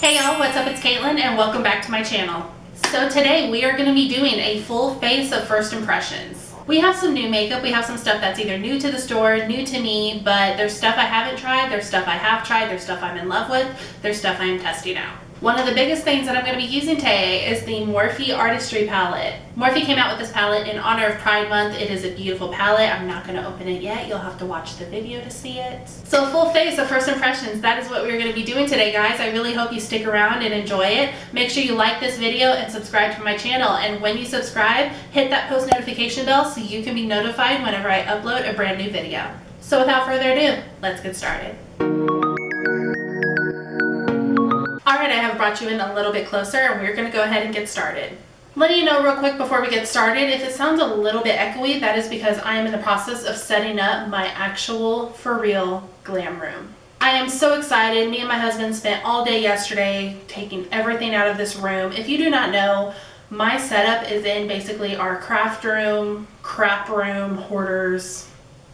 Hey y'all, what's up? It's Caitlin and welcome back to my channel. So today we are going to be doing a full face of first impressions. We have some new makeup, we have some stuff that's either new to the store, new to me, but there's stuff I haven't tried, there's stuff I have tried, there's stuff I'm in love with, there's stuff I'm testing out. One of the biggest things that I'm going to be using today is the Morphe Artistry palette. Morphe came out with this palette in honor of Pride Month. It is a beautiful palette. I'm not going to open it yet. You'll have to watch the video to see it. So a full face of first impressions, that is what we're going to be doing today, guys. I really hope you stick around and enjoy it. Make sure you like this video and subscribe to my channel. And when you subscribe, hit that post notification bell so you can be notified whenever I upload a brand new video. So without further ado, let's get started. Alright, I have brought you in a little bit closer and we're going to go ahead and get started. Letting you know real quick before we get started, if it sounds a little bit echoey, that is because I am in the process of setting up my actual, for real, glam room. I am so excited. Me and my husband spent all day yesterday taking everything out of this room. If you do not know, my setup is in basically our craft room, crap room, hoarders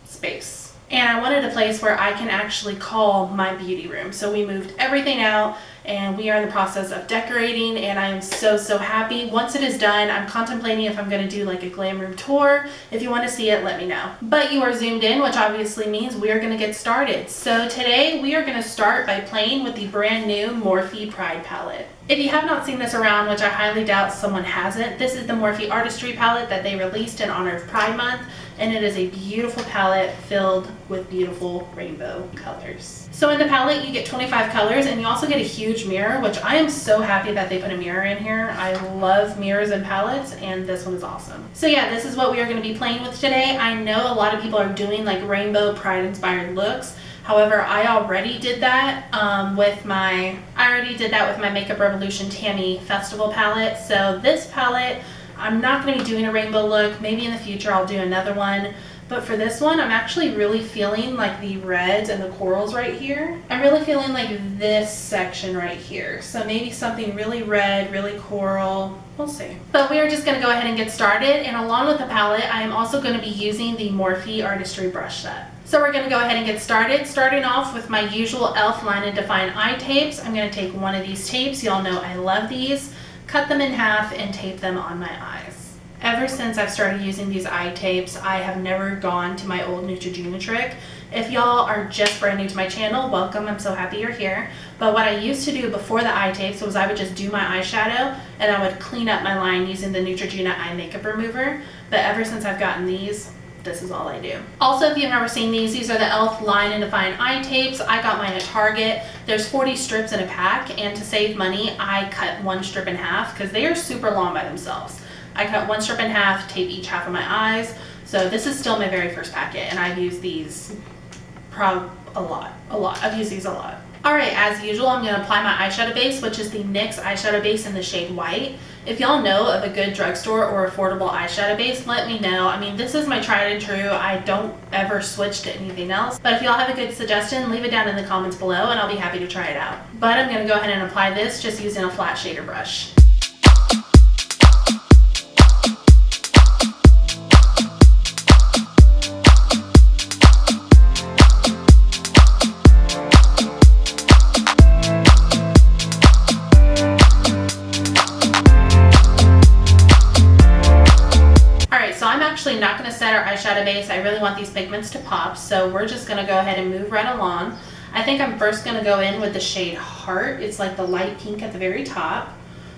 space. And I wanted a place where I can actually call my beauty room. So we moved everything out and we are in the process of decorating and I am so happy. Once it is done, I'm contemplating if I'm going to do like a glam room tour. If you want to see it, let me know. But you are zoomed in, which obviously means we are going to get started. So today we are going to start by playing with the brand new Morphe Pride palette. If you have not seen this around, which I highly doubt someone hasn't, this is the Morphe Artistry palette that they released in honor of Pride Month, and it is a beautiful palette filled with beautiful rainbow colors. So in the palette you get 25 colors and you also get a huge mirror, which I am so happy that they put a mirror in here. I love mirrors and palettes and this one is awesome. So yeah, this is what we are going to be playing with today. I know a lot of people are doing like rainbow Pride inspired looks. However, I already did that with my Makeup Revolution Tammy Festival palette. So this palette, I'm not going to be doing a rainbow look. Maybe in the future I'll do another one. But for this one, I'm actually really feeling like the reds and the corals right here. I'm really feeling like this section right here. So maybe something really red, really coral. We'll see. But we are just going to go ahead and get started. And along with the palette, I am also going to be using the Morphe Artistry brush set. So we're going to go ahead and get started. Starting off with my usual e.l.f. Line and Define eye tapes. I'm going to take one of these tapes. Y'all know I love these. Cut them in half and tape them on my eyes. Ever since I've started using these eye tapes, I have never gone to my old Neutrogena trick. If y'all are just brand new to my channel, welcome. I'm so happy you're here. But what I used to do before the eye tapes was I would just do my eyeshadow and I would clean up my line using the Neutrogena eye makeup remover. But ever since I've gotten these, this is all I do. Also, if you've never seen these are the e.l.f. Line and Define eye tapes. I got mine at Target. There's 40 strips in a pack, and to save money, I cut one strip in half because they are super long by themselves. I cut one strip in half, tape each half of my eyes. So this is still my very first packet, and I've used these a lot. I've used these a lot. Alright, as usual, I'm going to apply my eyeshadow base, which is the NYX eyeshadow base in the shade White. If y'all know of a good drugstore or affordable eyeshadow base, let me know. I mean, this is my tried and true. I don't ever switch to anything else. But if y'all have a good suggestion, leave it down in the comments below and I'll be happy to try it out. But I'm going to go ahead and apply this just using a flat shader brush. Actually not going to set our eyeshadow base. I really want these pigments to pop, so we're just going to go ahead and move right along. I think I'm first going to go in with the shade Heart. It's like the light pink at the very top.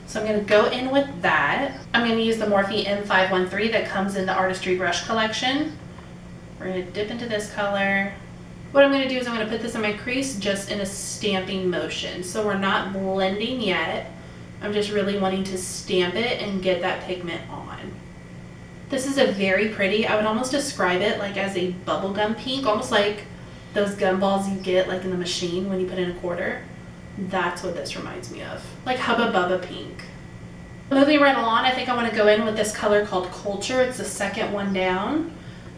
So I'm going to go in with that. I'm going to use the Morphe M513 that comes in the Artistry brush collection. We're going to dip into this color. What I'm going to do is I'm going to put this in my crease just in a stamping motion. So we're not blending yet. I'm just really wanting to stamp it and get that pigment on. This is a very pretty, I would almost describe it like as a bubblegum pink, almost like those gumballs you get like in the machine when you put in a quarter. That's what this reminds me of, like Hubba Bubba pink. Moving right along, I think I want to go in with this color called Culture. It's the second one down,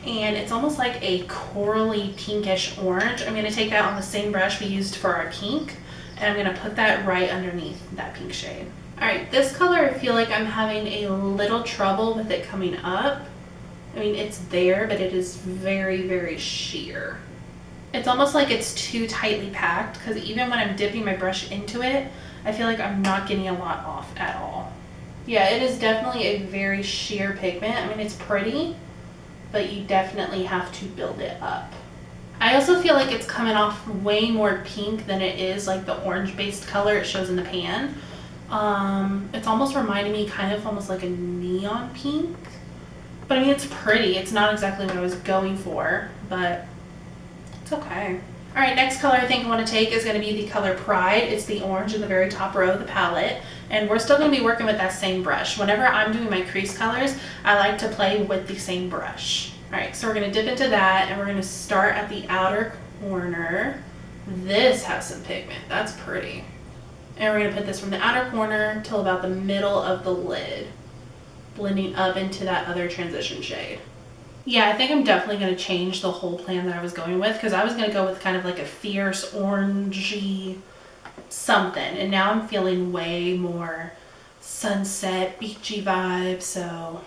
and it's almost like a corally pinkish orange. I'm going to take that on the same brush we used for our pink, and I'm going to put that right underneath that pink shade. Alright, this color I feel like I'm having a little trouble with it coming up. I mean, it's there, but it is very sheer. It's almost like it's too tightly packed because even when I'm dipping my brush into it, I feel like I'm not getting a lot off at all. Yeah, it is definitely a very sheer pigment. I mean, it's pretty, but you definitely have to build it up. I also feel like it's coming off way more pink than it is like the orange based color it shows in the pan. It's almost reminding me kind of almost like a neon pink. But I mean, it's pretty. It's not exactly what I was going for, but it's okay. All right, next color I think I want to take is going to be the color Pride. It's the orange in the very top row of the palette. And we're still going to be working with that same brush. Whenever I'm doing my crease colors, I like to play with the same brush. All right, so we're going to dip into that, and we're going to start at the outer corner. This has some pigment. That's pretty. And we're going to put this from the outer corner till about the middle of the lid, blending up into that other transition shade. Yeah, I think I'm definitely going to change the whole plan that I was going with, because I was going to go with kind of like a fierce orangey something, and now I'm feeling way more sunset beachy vibe. So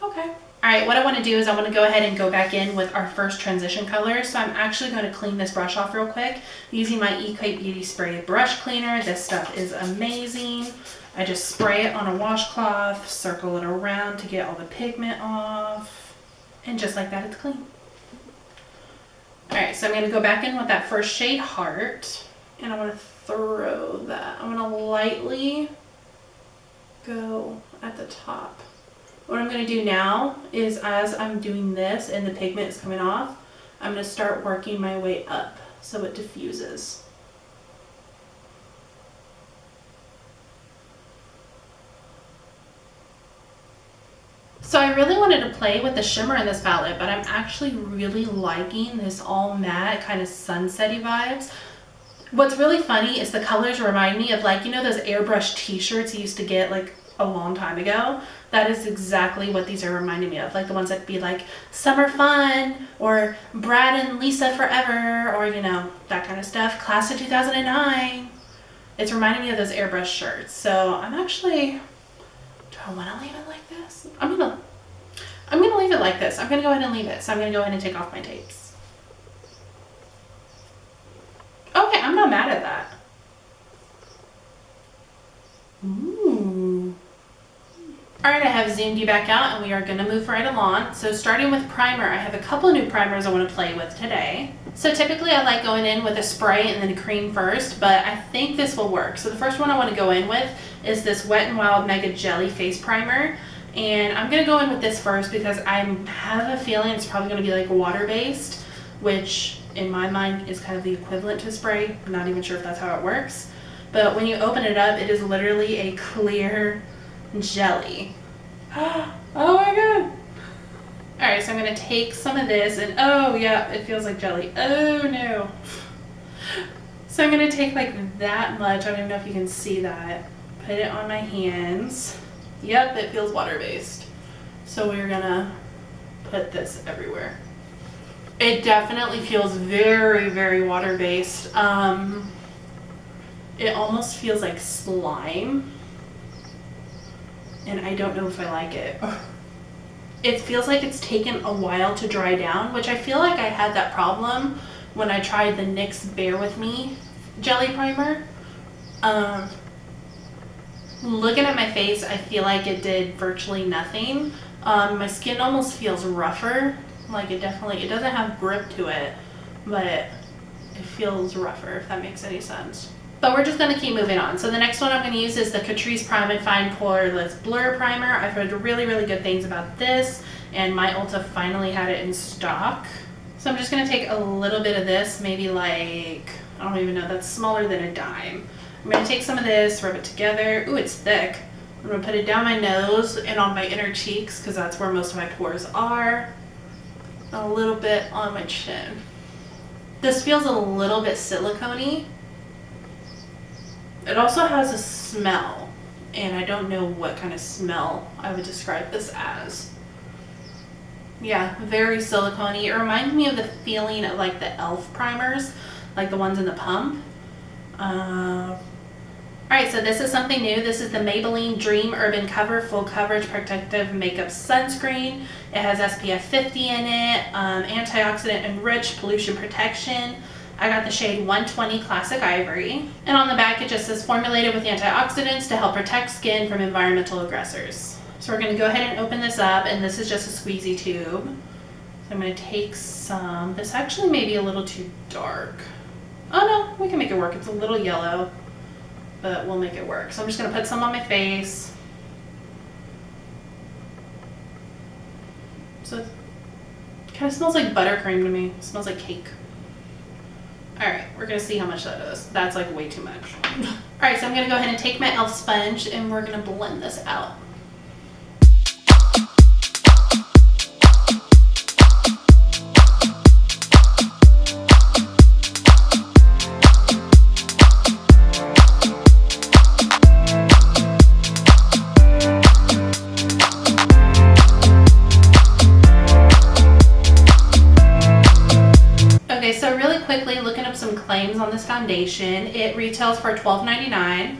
okay. All right, what I want to do is I want to go ahead and go back in with our first transition color. So I'm actually going to clean this brush off real quick using my Equate Beauty Spray brush cleaner. This stuff is amazing. I just spray it on a washcloth, circle it around to get all the pigment off, and just like that, it's clean. All right, so I'm going to go back in with that first shade, Heart, and I want to throw that. I'm going to lightly go at the top. What I'm going to do now is, as I'm doing this and the pigment is coming off, I'm going to start working my way up so it diffuses. So I really wanted to play with the shimmer in this palette, but I'm actually really liking this all matte kind of sunsetty vibes. What's really funny is the colors remind me of, like, you know those airbrush t-shirts you used to get like a long time ago? That is exactly what these are reminding me of, like the ones that be like Summer Fun or Brad and Lisa Forever, or you know, that kind of stuff, Class of 2009. It's reminding me of those airbrush shirts. So I'm actually, do I want to leave it like this? I'm gonna leave it like this. I'm gonna go ahead and leave it. So I'm gonna go ahead and take off my tapes. Okay, I'm not mad at that. Ooh. All right, I have zoomed you back out, and we are going to move right along. So starting with primer, I have a couple new primers I want to play with today. So typically I like going in with a spray and then a cream first, but I think this will work. So the first one I want to go in with is this Wet n Wild Mega Jelly Face Primer. And I'm going to go in with this first because I have a feeling it's probably going to be like water-based, which in my mind is kind of the equivalent to spray. I'm not even sure if that's how it works. But when you open it up, it is literally a clear jelly. Oh my god. Alright, so I'm going to take some of this, and oh yeah, it feels like jelly. Oh no. So I'm going to take like that much. I don't even know if you can see that. Put it on my hands. Yep, it feels water-based. So we're going to put this everywhere. It definitely feels very, very water-based. It almost feels like slime, and I don't know if I like it. It feels like it's taken a while to dry down, which I feel like I had that problem when I tried the NYX Bear With Me jelly primer. Looking at my face, I feel like it did virtually nothing. My skin almost feels rougher. Like it doesn't have grip to it, but it feels rougher, if that makes any sense. But we're just going to keep moving on. So the next one I'm going to use is the Catrice Prime and Fine Poreless Blur Primer. I've heard really, really good things about this, and my Ulta finally had it in stock. So I'm just going to take a little bit of this, maybe like, I don't even know, that's smaller than a dime. I'm going to take some of this, rub it together. Ooh, it's thick. I'm going to put it down my nose and on my inner cheeks, because that's where most of my pores are. A little bit on my chin. This feels a little bit silicone-y. It also has a smell, and I don't know what kind of smell I would describe this as. Yeah, very silicone-y. It reminds me of the feeling of like the e.l.f. primers, like the ones in the pump. Alright, so this is something new. This is the Maybelline Dream Urban Cover Full Coverage Protective Makeup Sunscreen. It has SPF 50 in it, antioxidant enriched pollution protection. I got the shade 120 Classic Ivory. And on the back it just says formulated with antioxidants to help protect skin from environmental aggressors. So we're going to go ahead and open this up, and this is just a squeezy tube. So I'm going to take some. This actually may be a little too dark. Oh no, we can make it work. It's a little yellow, but we'll make it work. So I'm just going to put some on my face. So it kind of smells like buttercream to me. It smells like cake. Alright, we're going to see how much that is. That's like way too much. Alright, so I'm going to go ahead and take my e.l.f. sponge and we're going to blend this out. So really quickly, looking up some claims on this foundation, it retails for $12.99.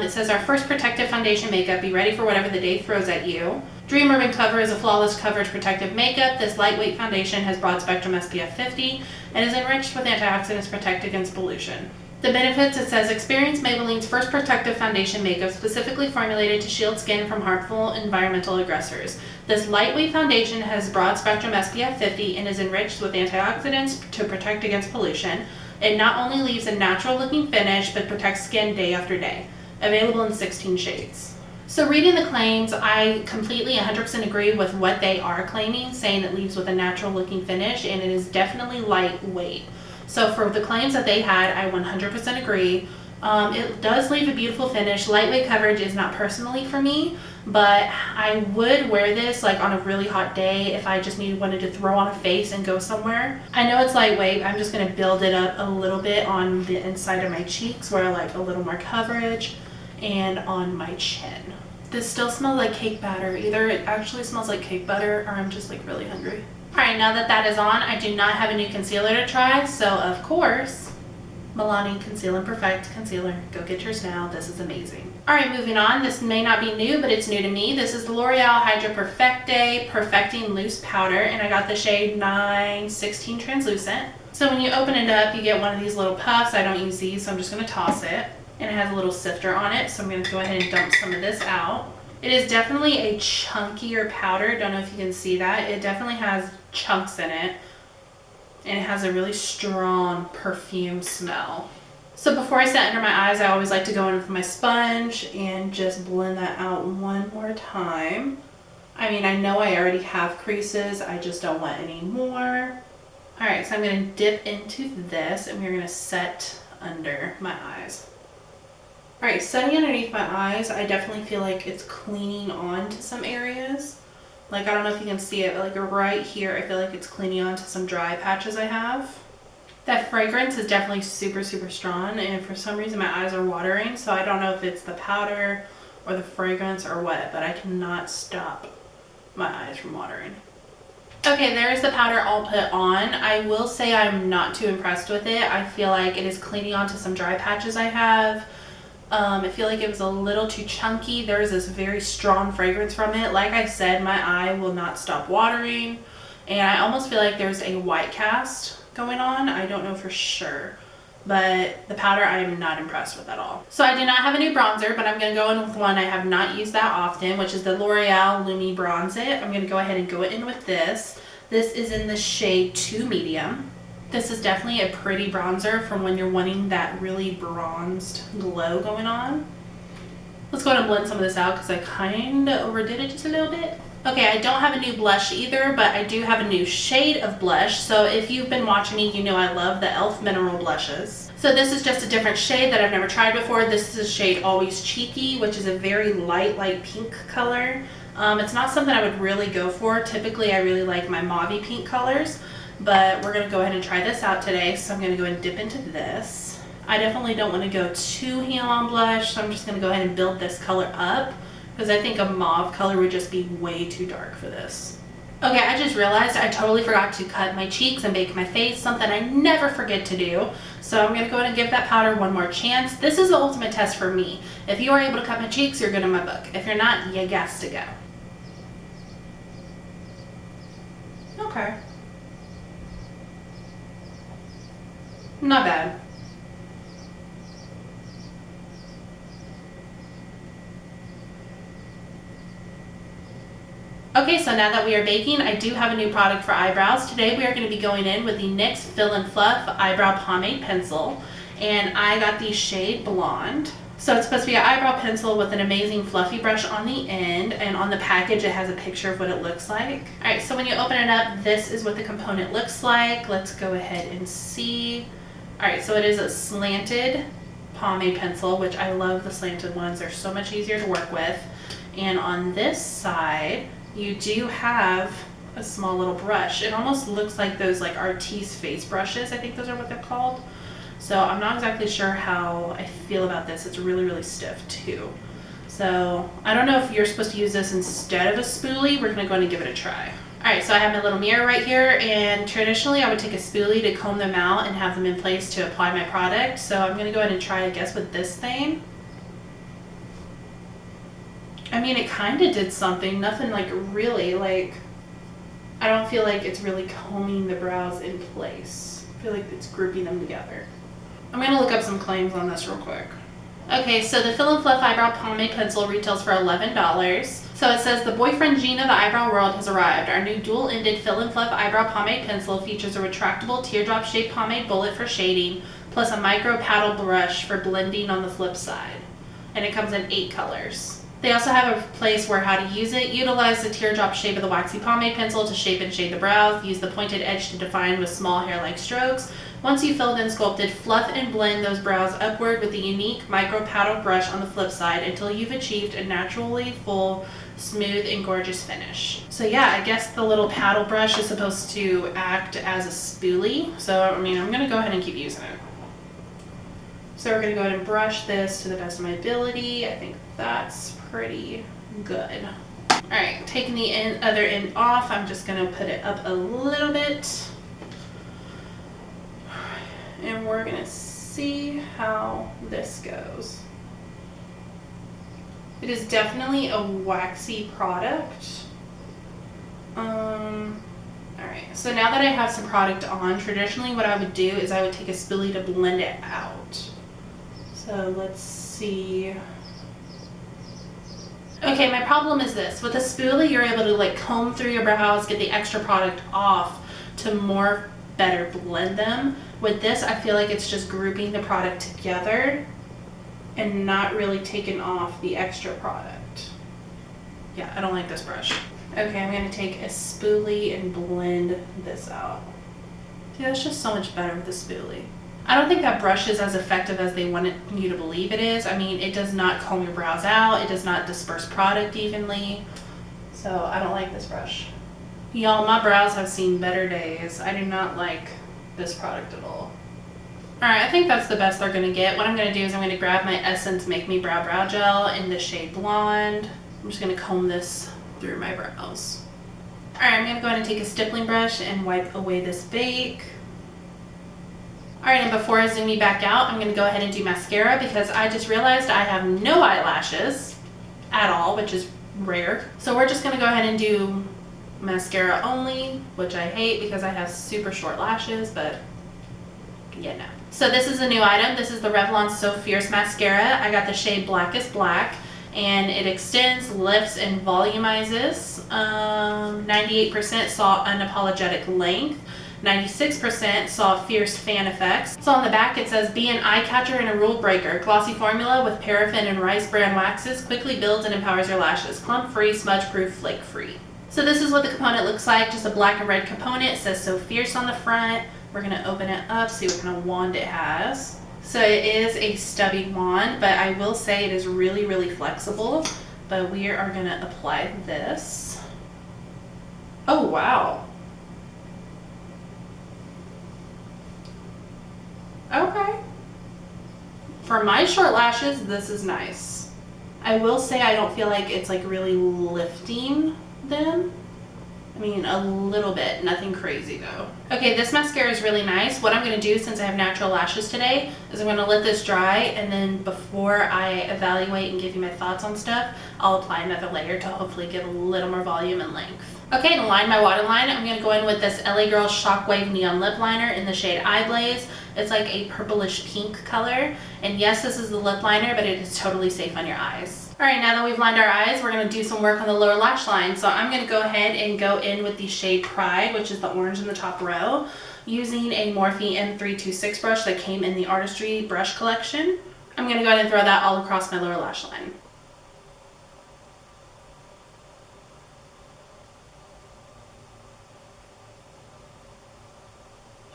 It says our first protective foundation makeup, be ready for whatever the day throws at you. Dream Urban Cover is a flawless coverage protective makeup. This lightweight foundation has broad spectrum SPF 50 and is enriched with antioxidants to protect against pollution. The benefits, it says, experience Maybelline's first protective foundation makeup specifically formulated to shield skin from harmful environmental aggressors. This lightweight foundation has broad spectrum SPF 50 and is enriched with antioxidants to protect against pollution. It not only leaves a natural looking finish, but protects skin day after day. Available in 16 shades. So reading the claims, I completely 100% agree with what they are claiming, saying it leaves with a natural looking finish, and it is definitely lightweight. So for the claims that they had, I 100% agree. It does leave a beautiful finish. Lightweight coverage is not personally for me, but I would wear this like on a really hot day if I just wanted to throw on a face and go somewhere. I know it's lightweight. I'm just going to build it up a little bit on the inside of my cheeks where I like a little more coverage, and on my chin. This still smells like cake batter. Either it actually smells like cake batter or I'm just like really hungry. Alright, now that that is on, I do not have a new concealer to try, so of course, Milani Conceal and Perfect Concealer. Go get yours now. This is amazing. Alright, moving on. This may not be new, but it's new to me. This is the L'Oreal Hydra Perfecte Perfecting Loose Powder, and I got the shade 916 Translucent. So when you open it up, you get one of these little puffs. I don't use these, so I'm just going to toss it. And it has a little sifter on it, so I'm going to go ahead and dump some of this out. It is definitely a chunkier powder. Don't know if you can see that. It definitely has chunks in it, and it has a really strong perfume smell. So before I set under my eyes, I always like to go in with my sponge and just blend that out one more time. I mean, I know I already have creases, I just don't want any more. Alright, so I'm going to dip into this and we're going to set under my eyes. Alright, setting underneath my eyes, I definitely feel like it's cleaning on to some areas. Like, I don't know if you can see it, but like right here, I feel like it's cleaning on to some dry patches I have. That fragrance is definitely super, super strong, and for some reason my eyes are watering, so I don't know if it's the powder or the fragrance or what, but I cannot stop my eyes from watering. Okay, there's the powder all put on. I will say I'm not too impressed with it. I feel like it is cleaning onto some dry patches I have. I feel like it was a little too chunky. There's this very strong fragrance from it. Like I said, my eye will not stop watering, and I almost feel like there's a white cast going on. I don't know for sure, but the powder I am not impressed with at all. So I do not have a new bronzer, but I'm going to go in with one I have not used that often, which is the L'Oreal Lumi Bronze It. I'm going to go ahead and go in with this. This is in the shade 2 Medium. This is definitely a pretty bronzer from when you're wanting that really bronzed glow going on. Let's go ahead and blend some of this out because I kind of overdid it just a little bit. Okay, I don't have a new blush either, but I do have a new shade of blush. So if you've been watching me, you know I love the e.l.f. Mineral Blushes. So this is just a different shade that I've never tried before. This is a shade Always Cheeky, which is a very light pink color. It's not something I would really go for. Typically, I really like my mauve pink colors. But we're going to go ahead and try this out today, so I'm going to go and dip into this. I definitely don't want to go too heel on blush, so I'm just going to go ahead and build this color up, because I think a mauve color would just be way too dark for this. Okay, I just realized I totally forgot to cut my cheeks and bake my face, something I never forget to do. So I'm going to go ahead and give that powder one more chance. This is the ultimate test for me. If you are able to cut my cheeks, you're good in my book. If you're not, you got to go. Okay. Not bad. Okay, so now that we are baking, I do have a new product for eyebrows. Today we are going to be going in with the NYX Fill and Fluff Eyebrow Pomade Pencil. And I got the shade Blonde. So it's supposed to be an eyebrow pencil with an amazing fluffy brush on the end. And on the package it has a picture of what it looks like. Alright, so when you open it up, this is what the component looks like. Let's go ahead and see. Alright, so it is a slanted pomade pencil, which I love the slanted ones. They're so much easier to work with. And on this side, you do have a small little brush. It almost looks like those like Artis face brushes. I think those are what they're called. So I'm not exactly sure how I feel about this. It's really, really stiff too. So I don't know if you're supposed to use this instead of a spoolie. We're gonna go ahead and give it a try. Alright, so I have my little mirror right here, and traditionally I would take a spoolie to comb them out and have them in place to apply my product. So I'm gonna go ahead and try, I guess, with this thing. I mean, it kind of did something, nothing like really, like, I don't feel like it's really combing the brows in place. I feel like it's grouping them together. I'm going to look up some claims on this real quick. Okay, so the Fill and Fluff Eyebrow Pomade Pencil retails for $11. So it says, the boyfriend gene of the eyebrow world has arrived. Our new dual-ended Fill and Fluff Eyebrow Pomade Pencil features a retractable teardrop-shaped pomade bullet for shading, plus a micro paddle brush for blending on the flip side. And it comes in 8 colors. They also have a place where how to use it. Utilize the teardrop shape of the waxy pomade pencil to shape and shade the brows. Use the pointed edge to define with small hair-like strokes. Once you've filled and sculpted, fluff and blend those brows upward with the unique micro paddle brush on the flip side until you've achieved a naturally full, smooth, and gorgeous finish. So yeah, I guess the little paddle brush is supposed to act as a spoolie. So I mean, I'm gonna go ahead and keep using it. So we're gonna go ahead and brush this to the best of my ability. I think that's pretty good. Alright, taking the other end off, I'm just going to put it up a little bit. And we're going to see how this goes. It is definitely a waxy product. Alright, so now that I have some product on, traditionally what I would do is I would take a spoolie to blend it out. So let's see. Okay, my problem is this. With a spoolie, you're able to like comb through your brows, get the extra product off to more better blend them. With this, I feel like it's just grouping the product together and not really taking off the extra product. Yeah, I don't like this brush. Okay, I'm gonna take a spoolie and blend this out. See, that's just so much better with the spoolie. I don't think that brush is as effective as they want you to believe it is. I mean, it does not comb your brows out. It does not disperse product evenly. So I don't like this brush. Y'all, my brows have seen better days. I do not like this product at all. Alright, I think that's the best they're going to get. What I'm going to do is I'm going to grab my Essence Make Me Brow Gel in the shade Blonde. I'm just going to comb this through my brows. Alright, I'm going to go ahead and take a stippling brush and wipe away this bake. Alright, and before I zoom you back out, I'm going to go ahead and do mascara because I just realized I have no eyelashes at all, which is rare. So we're just going to go ahead and do mascara only, which I hate because I have super short lashes, but yeah, no. So this is a new item. This is the Revlon So Fierce Mascara. I got the shade Blackest Black, and it extends, lifts, and volumizes. 98% saw unapologetic length. 96% saw fierce fan effects. So on the back it says, be an eye catcher and a rule breaker. Glossy formula with paraffin and rice bran waxes quickly builds and empowers your lashes. Clump free, smudge proof, flake free. So this is what the component looks like, just a black and red component. It says So Fierce on the front. We're gonna open it up, see what kind of wand it has. So it is a stubby wand, but I will say it is really, really flexible. But we are gonna apply this. Oh, wow. Okay. For my short lashes, this is nice. I will say I don't feel like it's like really lifting them. I mean, a little bit, nothing crazy though. Okay, this mascara is really nice. What I'm gonna do, since I have natural lashes today, is I'm gonna let this dry, and then before I evaluate and give you my thoughts on stuff, I'll apply another layer to hopefully give a little more volume and length. Okay, to line my waterline, I'm gonna go in with this LA Girl Shockwave Neon Lip Liner in the shade Eye Blaze. It's like a purplish pink color. And yes, this is the lip liner, but it is totally safe on your eyes. All right, now that we've lined our eyes, we're gonna do some work on the lower lash line. So I'm gonna go ahead and go in with the shade Pride, which is the orange in the top row, using a Morphe M326 brush that came in the Artistry brush collection. I'm gonna go ahead and throw that all across my lower lash line.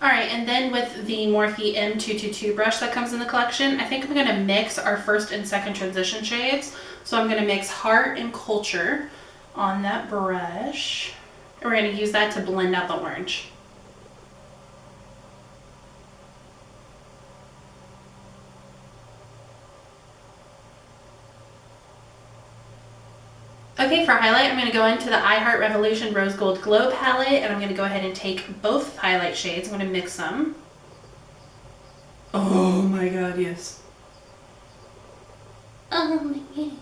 All right, and then with the Morphe M222 brush that comes in the collection, I think I'm gonna mix our first and second transition shades. So I'm gonna mix Heart and Culture on that brush. And we're gonna use that to blend out the orange. Okay, for highlight, I'm going to go into the I Heart Revolution Rose Gold Glow palette, and I'm going to go ahead and take both highlight shades. I'm going to mix them. Oh my god, yes. Oh my god.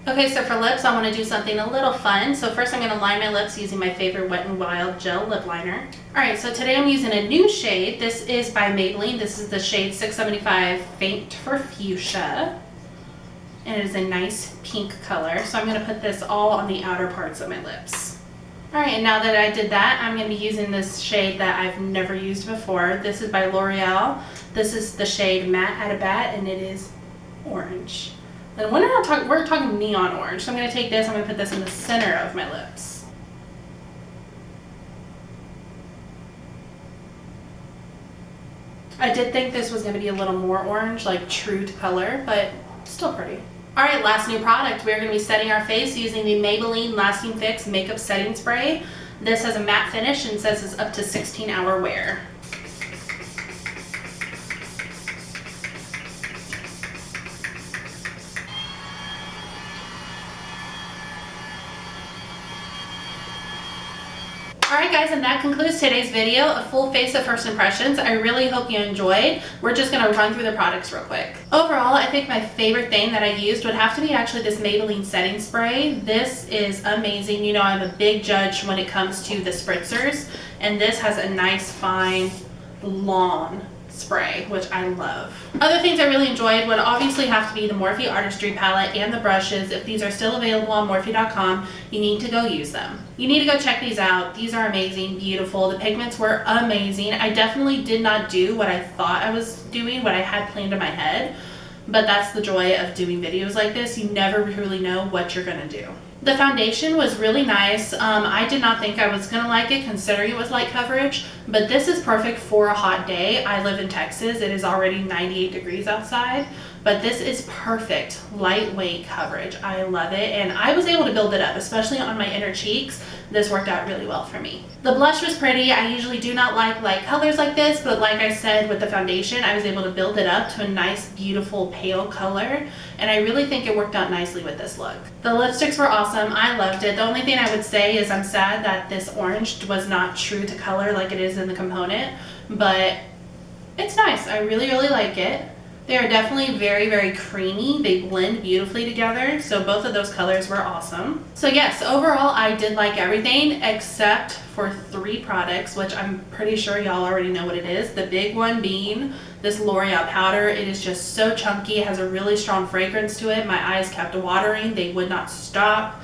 Okay, so for lips, I want to do something a little fun. So first I'm going to line my lips using my favorite Wet n Wild gel lip liner. Alright, so today I'm using a new shade. This is by Maybelline. This is the shade 675 Faint for Fuchsia. And it is a nice pink color. So I'm going to put this all on the outer parts of my lips. Alright, and now that I did that, I'm going to be using this shade that I've never used before. This is by L'Oreal. This is the shade Matte at a Bat, and it is orange. And we're talking neon orange. So I'm going to take this, I'm going to put this in the center of my lips. I did think this was going to be a little more orange, like true to color, but still pretty. Alright, last new product. We're going to be setting our face using the Maybelline Lasting Fix Makeup Setting Spray. This has a matte finish and says it's up to 16-hour wear. Alright guys, and that concludes today's video, a full face of first impressions. I really hope you enjoyed. We're just going to run through the products real quick. Overall, I think my favorite thing that I used would have to be actually this Maybelline setting spray. This is amazing. You know, I'm a big judge when it comes to the spritzers, and this has a nice, fine, long spray, which I love. Other things I really enjoyed would obviously have to be the Morphe Artistry palette and the brushes. If these are still available on Morphe.com, you need to go use them. You need to go check these out. These are amazing, beautiful. The pigments were amazing. I definitely did not do what I thought I was doing, what I had planned in my head, but that's the joy of doing videos like this. You never really know what you're gonna do. The foundation was really nice. I did not think I was gonna like it considering it was light coverage, but this is perfect for a hot day. I live in Texas. It is already 98 degrees outside, but this is perfect lightweight coverage. I love it, and I was able to build it up, especially on my inner cheeks. This worked out really well for me. The blush was pretty. I usually do not like light colors like this, but like I said with the foundation, I was able to build it up to a nice, beautiful pale color, and I really think it worked out nicely with this look. The lipsticks were awesome. I loved it. The only thing I would say is I'm sad that this orange was not true to color like it is in the component, but it's nice. I really, really like it. They are definitely very, very creamy. They blend beautifully together, so both of those colors were awesome. So yes, overall I did like everything except for 3 products, which I'm pretty sure y'all already know what it is. The big one being this L'Oreal powder. It is just so chunky. It has a really strong fragrance to it. My eyes kept watering. They would not stop.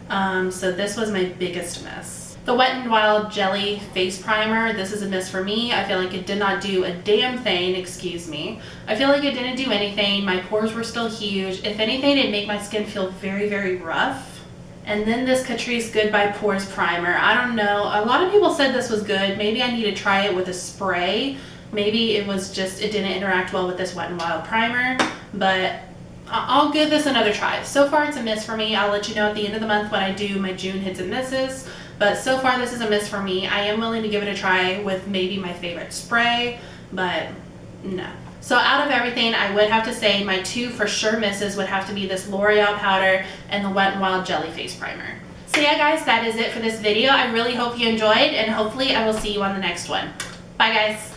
So this was my biggest miss. The Wet n Wild Jelly Face Primer, this is a miss for me. I feel like it did not do a damn thing, excuse me. I feel like it didn't do anything. My pores were still huge. If anything, it made my skin feel very, very rough. And then this Catrice Goodbye Pores Primer. I don't know. A lot of people said this was good. Maybe I need to try it with a spray. Maybe it was just, it didn't interact well with this Wet n Wild primer, but I'll give this another try. So far, it's a miss for me. I'll let you know at the end of the month when I do my June hits and misses. But so far, this is a miss for me. I am willing to give it a try with maybe my favorite spray, but no. So out of everything, I would have to say my 2 for sure misses would have to be this L'Oreal powder and the Wet n Wild Jelly Face Primer. So yeah, guys, that is it for this video. I really hope you enjoyed, and hopefully I will see you on the next one. Bye, guys.